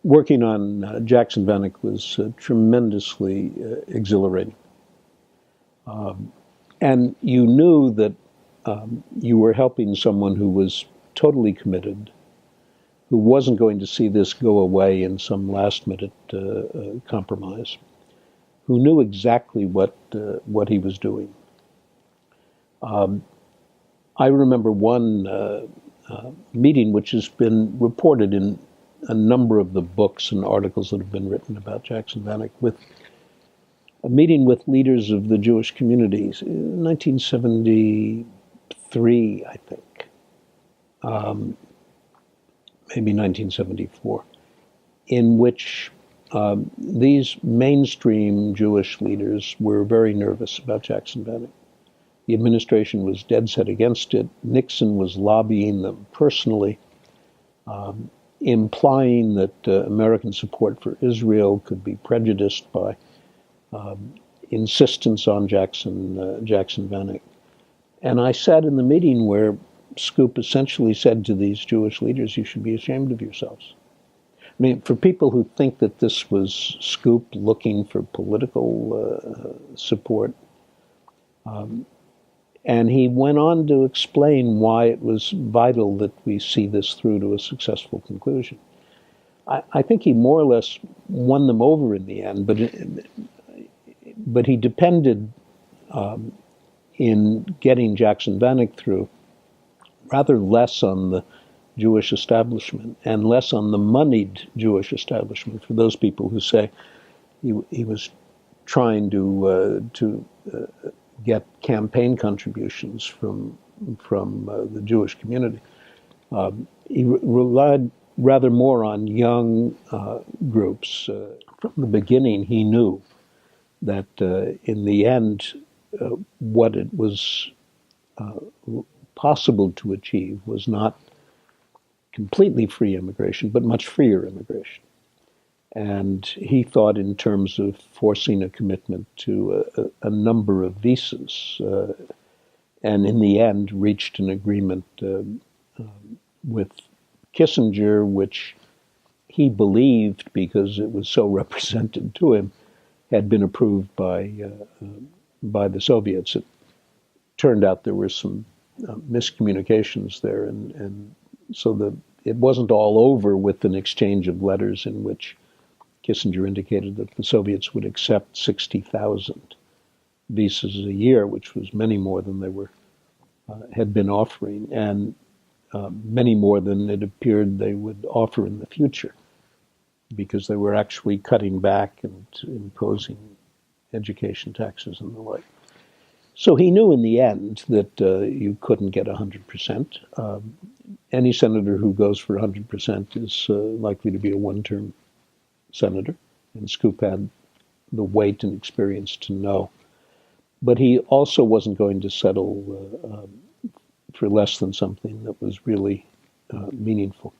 Working on Jackson-Vanik was tremendously exhilarating. And you knew that you were helping someone who was totally committed, who wasn't going to see this go away in some last-minute compromise, who knew exactly what he was doing. I remember one meeting which has been reported in a number of the books and articles that have been written about Jackson-Vanik, with a meeting with leaders of the Jewish communities in 1973, I think, maybe 1974, in which these mainstream Jewish leaders were very nervous about Jackson-Vanik. The administration was dead set against it. Nixon was lobbying them personally, implying that American support for Israel could be prejudiced by insistence on Jackson-Vanik. And I sat in the meeting where Scoop essentially said to these Jewish leaders, "You should be ashamed of yourselves." I mean, for people who think that this was Scoop looking for political support, and he went on to explain why it was vital that we see this through to a successful conclusion. I think he more or less won them over in the end, but he depended in getting Jackson-Vanik through rather less on the Jewish establishment and less on the moneyed Jewish establishment. For those people who say he was trying to get campaign contributions from the Jewish community, he relied rather more on young groups. From the beginning, he knew that in the end, what it was possible to achieve was not completely free immigration, but much freer immigration. And he thought in terms of forcing a commitment to a number of visas, and in the end reached an agreement with Kissinger, which he believed, because it was so represented to him, had been approved by the Soviets. It turned out there were some miscommunications there, and so it wasn't all over with an exchange of letters in which Kissinger indicated that the Soviets would accept 60,000 visas a year, which was many more than they had been offering, and many more than it appeared they would offer in the future, because they were actually cutting back and imposing education taxes and the like. So he knew in the end that you couldn't get 100%. Any senator who goes for 100% is likely to be a one-term senator, and Scoop had the weight and experience to know. But he also wasn't going to settle for less than something that was really meaningful.